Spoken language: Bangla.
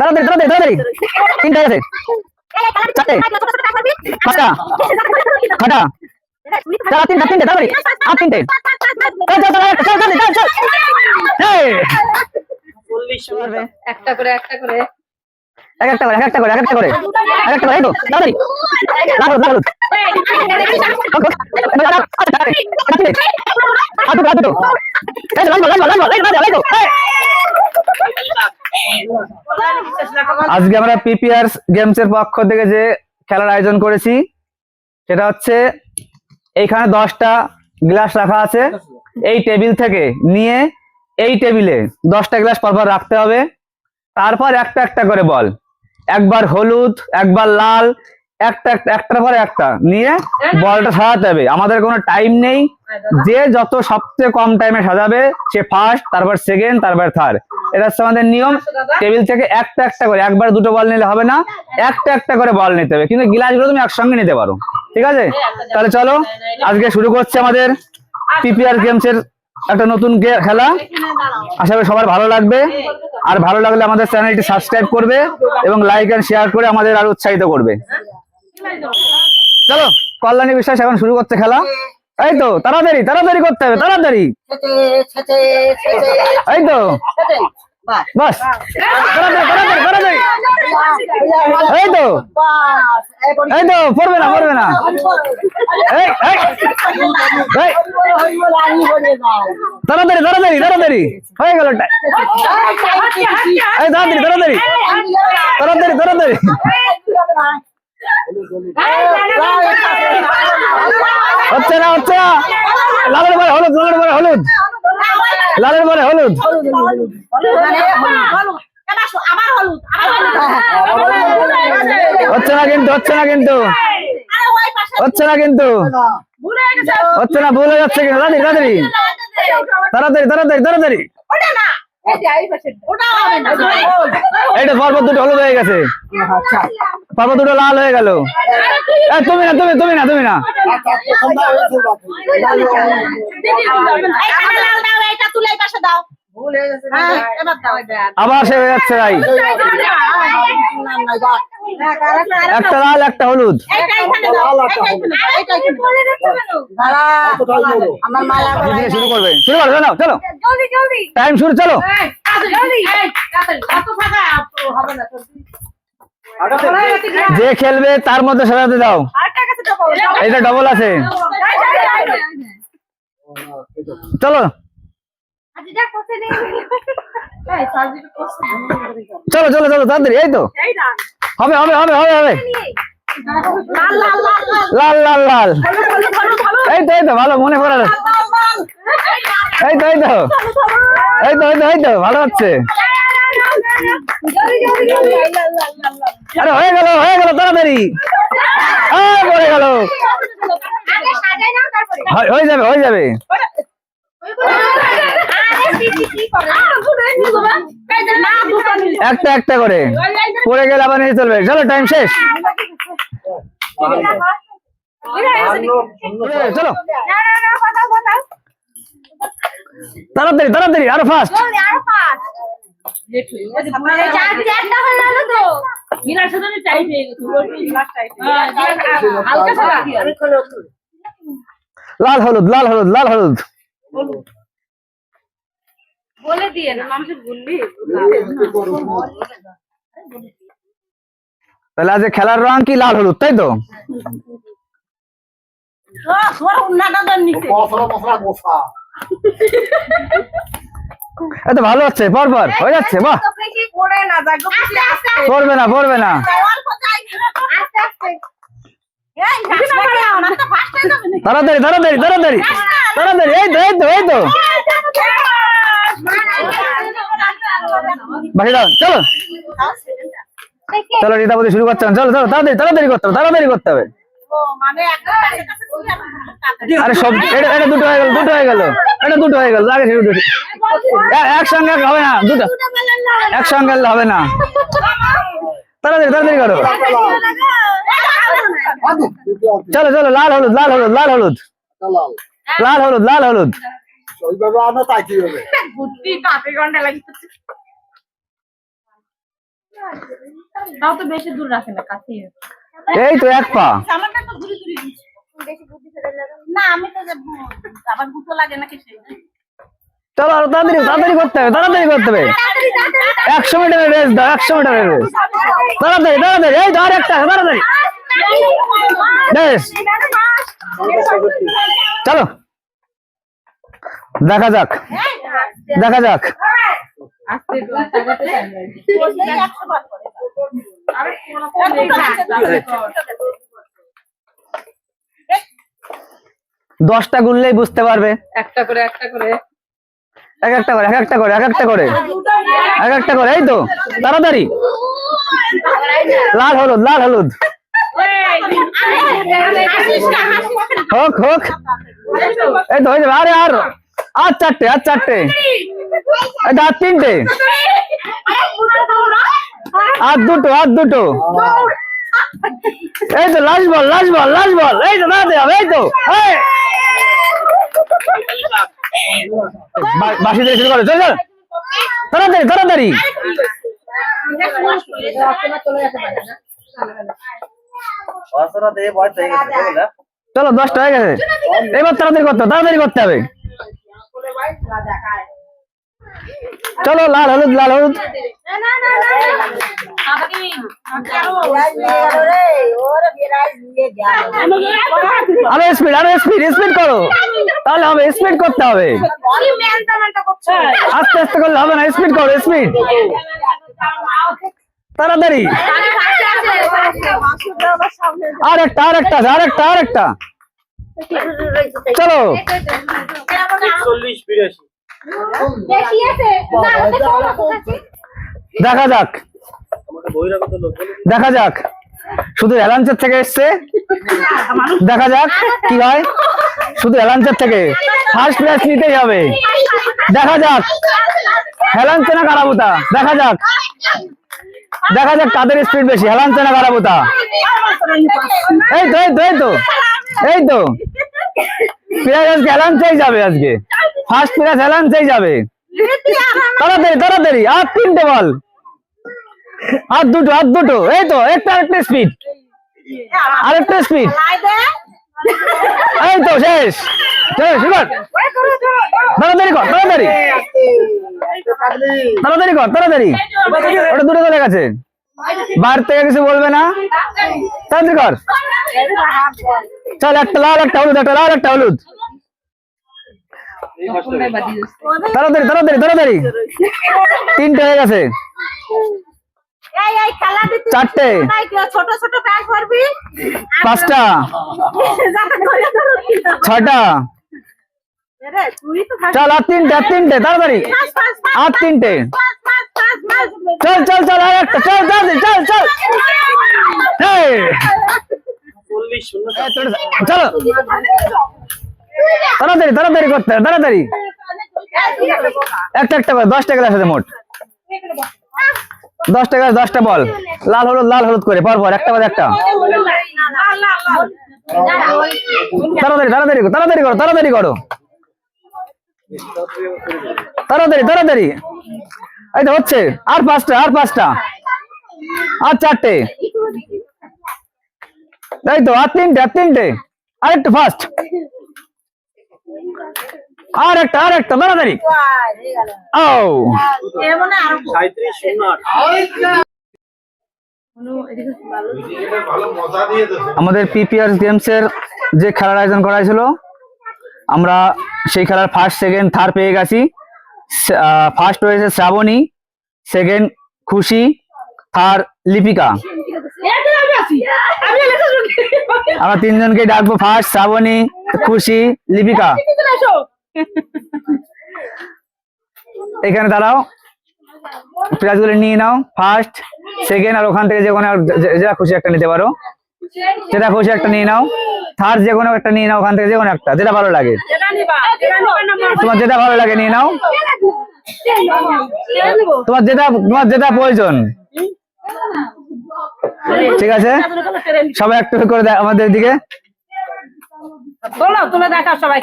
তাড়াতাড়ি তাড়াতাড়ি তাড়াতাড়ি তিনটা আছে চারটে পাঁচটা ছটা চার তিনটা তিনটে তাড়াতাড়ি আর তিনটে একটা করে একটা করে এক একটা করে এক একটা করে এক একটা করে এক একটা করে এই তো তাড়াতাড়ি লাগো লাগো আজকে আমরা পিপিআর গেমস এর পক্ষ থেকে যে খেলার আয়োজন করেছি সেটা হচ্ছে এইখানে 10টা গ্লাস রাখা আছে। এই টেবিল থেকে নিয়ে এই টেবিলে 10টা গ্লাস পরপর রাখতে হবে। তারপর একটা একটা করে বল, একবার হলুদ একবার লাল, একটার পরে একটা নিয়ে বলটা সাজাতে হবে। আমাদের কোনো টাইম নেই, যে যত সবচেয়ে কম টাইমে সাজাবে সে ফার্স্ট, তারপর সেকেন্ড, তারপর থার্ড। এটা হচ্ছে আমাদের নিয়ম। টেবিল থেকে একটা একটা করে, একবার দুটো বল নিলে হবে না, একটা একটা করে বল নিতে হবে, কিন্তু গ্লাসগুলো তুমি একসঙ্গে নিতে পারো। ঠিক আছে, তাহলে চলো আজকে শুরু করছি আমাদের পিপিআর গেমস এর একটা নতুন খেলা। আশা করি সবার ভালো লাগবে, আর ভালো লাগলে আমাদের চ্যানেলটি সাবস্ক্রাইব করবে এবং লাইক এন্ড শেয়ার করে আমাদের আরো উৎসাহিত করবে। চলো, কল্যাণী বিশ্বাস এখন শুরু করতে খেলা। এই তো তাড়াতাড়ি তাড়াতাড়ি করতে হবে, তাড়াতাড়ি। এই তো বাস, তাড়াতাড়ি তাড়াতাড়ি তাড়াতাড়ি। এই তো এই তো, পড়বে না পড়বে না। এই এই তাড়াতাড়ি তাড়াতাড়ি তাড়াতাড়ি হয়ে গেল। এই তাড়াতাড়ি তাড়াতাড়ি তাড়াতাড়ি তাড়াতাড়ি। হচ্ছে না হচ্ছে না। লালের পরে হলুদ, লালের পরে হলুদ, লালের পরে হলুদ। হচ্ছে না কিন্তু, হচ্ছে না কিন্তু, হচ্ছে না কিন্তু, হচ্ছে না, ভুল হয়ে যাচ্ছে কিন্তু। তাড়াতাড়ি তাড়াতাড়ি তাড়াতাড়ি তাড়াতাড়ি। এইটা পরপর দুটো হলুদ হয়ে গেছে, পরপর দুটো লাল হয়ে গেল। তুমি না তুমি তুমি না তুমি না। আবার সে হয়ে যাচ্ছে ভাই। একটা লাল একটা হলুদ। শুরু করবে, শুরু করবে না? চলো টাইম শুরু, চলো। যে খেলবে তার মধ্যে সাজাতে দাও। এটা ডবল আছে, চলো চলো চলো চলো তাড়াতাড়ি। এই তো হবে হবে হবে হবে হবে। লাল লাল লাল। এই তো এই তো, ভালো মনে পড়ে। এই তো এই তো এই তো এই তো এই তো, ভালো হচ্ছে। আরে হয়ে গেল হয়ে গেল, তাড়াতাড়ি। পড়ে গেল, হয়ে যাবে হয়ে যাবে। একটা একটা করে পড়ে গেলে আবার নিয়ে চলবে। চলো টাইম শেষ, চলো তাড়াতাড়ি তাড়াতাড়ি, আরো ফাস্ট। লাল হলুদ লাল হলুদ লাল হলুদ। বলে দিয়ে না মানুষের বললি। তাহলে আজ খেলার রং কি? লাল হলুদ, তাই তো? এত ভালো হচ্ছে, পরপর হয়ে যাচ্ছে। বাহ, পড়বে না পড়বে না। তাড়াতাড়ি তাড়াতাড়ি তাড়াতাড়ি তাড়াতাড়ি। এই তো এই তো এই তো, বাকি দাও। চলো চলো রীতাপতি শুরু করতে হবে। চলো চলো তাড়াতাড়ি তাড়াতাড়ি করতে হবে, তাড়াতাড়ি করতে হবে। আরে সব এটা দুটো হয়ে গেল, দুটো হয়ে গেল, এটা দুটো হয়ে গেল। আগে দুটো একসঙ্গে হবে না, দুটো একসঙ্গে হবে না। তাড়াতাড়ি তাড়াতাড়ি করো। চলো চলো, লাল হলুদ লাল হলুদ লাল হলুদ লাল হলুদ লাল হলুদ। তাও তো বেশি দূর রাখে না, কাছেই আছে। এই তো এক পা। আমারটা তো ঘুরে ঘুরে দিচ্ছে। না আমি তো আবার গুতো লাগে নাকি সেই চলো আরো তাড়াতাড়ি তাড়াতাড়ি করতে হবে, তাড়াতাড়ি করতে হবে। 100 মিটারের রেস দাও, 100 মিটারের রেস। তাড়াতাড়ি তাড়াতাড়ি, এই তো আর একটা, তাড়াতাড়ি। বেশ, চলো দেখা যাক, দেখা যাক। আস্তে টাকাতে চাইবে। 10টা গুনলেই বুঝতে পারবে। একটা করে একটা করে এক একটা করে, এক একটা করে, এক একটা করে, এক একটা করে। এই তো তাড়াতাড়ি। লাল হলুদ, লাল হলুদ। হোক হোক, এই তো হয়ে যাবে। আরে আর আর চারটে, আর চারটে, এই তো আর তিনটে, আর দুটো, আর দুটো। এই তো লাস্ট বল, লাস্ট বল, লাস্ট বল। এই তো দাঁড়াতে হবে। এই তো বাসি দিয়ে শুরু করো, চল চল, তাড়াতাড়ি তাড়াতাড়ি। চলো 10টা হয়ে গেছে, এবার তাড়াতাড়ি করতে হবে, তাড়াতাড়ি করতে হবে। চলো লাল হলুদ, লাল হলুদ। আরো স্পিড, আরো স্পিড, স্পিড করো, তাহলে হবে। স্পিড করতে হবে, আস্তে আস্তে করলে হবে না। স্পিড করো, স্পিড, তাড়াতাড়ি। আর একটা, আর একটা, আর একটা, আর একটা। চলো দেখা যাক, দেখা যাক। শুধু অ্যালান্সের থেকে এসছে, দেখা যাক কি হয়। শুধু অ্যালান্সের থেকে ফার্স্ট প্রাইজ নিতেই হবে। দেখা যাক হেলান্সে না কারাবুতা, দেখা যাক, দেখা যাক কাদের স্পিড বেশি, হেলান্সে না কারাবুতা। এই তো, এই তো, এই তো, এই তো প্রাইজ আজকে হেলান্সেই যাবে। আজকে ফার্স্ট প্রাইজ হেলান্সেই যাবে। তাড়াতাড়ি তাড়াতাড়ি, আর তিনটে বল, আর দুটো, আর দুটো। এই তো একটা, আরেকটা স্পিড, আরেকটা স্পিড। এই তো শেষ, শেষ। তাড়াতাড়ি কর, তাড়াতাড়ি তাড়াতাড়ি কর, তাড়াতাড়ি। ওটা দুটো চলে গেছে, বাইরে থেকে কিছু বলবে না। তাড়াতাড়ি কর, চল। একটা লাল, একটা হলুদ, একটা লাল, একটা হলুদ। তাড়াতাড়ি তাড়াতাড়ি তাড়াতাড়ি, তিনটে হয়ে গেছে, চারটে, ছোট ছোট ব্যাগ ভরবি, 5টা, 6টা। চল আর তিনটে, আর তিনটে, তাড়াতাড়ি, আর তিনটে। চল চল চল, আর একটা, চল চল চল চল। চলো তাড়াতাড়ি তাড়াতাড়ি করতে হবে, তাড়াতাড়ি। একটা একটা করে 10টা গ্লাস আছে মোট, 10টা গ্লাস, 10টা বল। লাল হলুদ, লাল হলুদ করে পরপর, একটা বাদ একটা। তাড়াতাড়ি তাড়াতাড়ি তাড়াতাড়ি করো, তাড়াতাড়ি করো, তাড়াতাড়ি তাড়াতাড়ি। এই তো হচ্ছে, আর 5টা, আর 5টা, আর 4টে। এই তো আর তিনটে, আর তিনটে, আর একটু ফাস্ট, আর একটা, আর একটা, তাড়াতাড়ি। ও আমাদের পিপিআর গেমস এর যে খেলার আয়োজন করা হয়েছিল, আমরা সেই খেলার ফার্স্ট, সেকেন্ড, থার্ড পেয়ে গেছি। ফার্স্ট হয়েছে শ্রাবণী, সেকেন্ড খুশি, থার্ড লিপিকা। আমরা তিনজনকে ডাকবো, ফার্স্ট শ্রাবণী, খুশি, লিপিকা। এখানে দাঁড়াও, প্রাইজ গুলো নিয়ে নাও, ফার্স্ট, সেকেন্ড, আর ওখান থেকে যে কোনো যেটা খুশি একটা নিতে পারো, যেটা খুশি একটা নিয়ে নাও। থার্ড যে কোনো একটা নিয়ে নাও, ওখান থেকে যে কোনো একটা, যেটা ভালো লাগে। তোমার যেটা ভালো লাগে নিয়ে নাও, তোমার যেটা প্রয়োজন। ঠিক আছে, সবাই একটু করে আমাদের দিকে বলো, তুলে দেখা সবাই।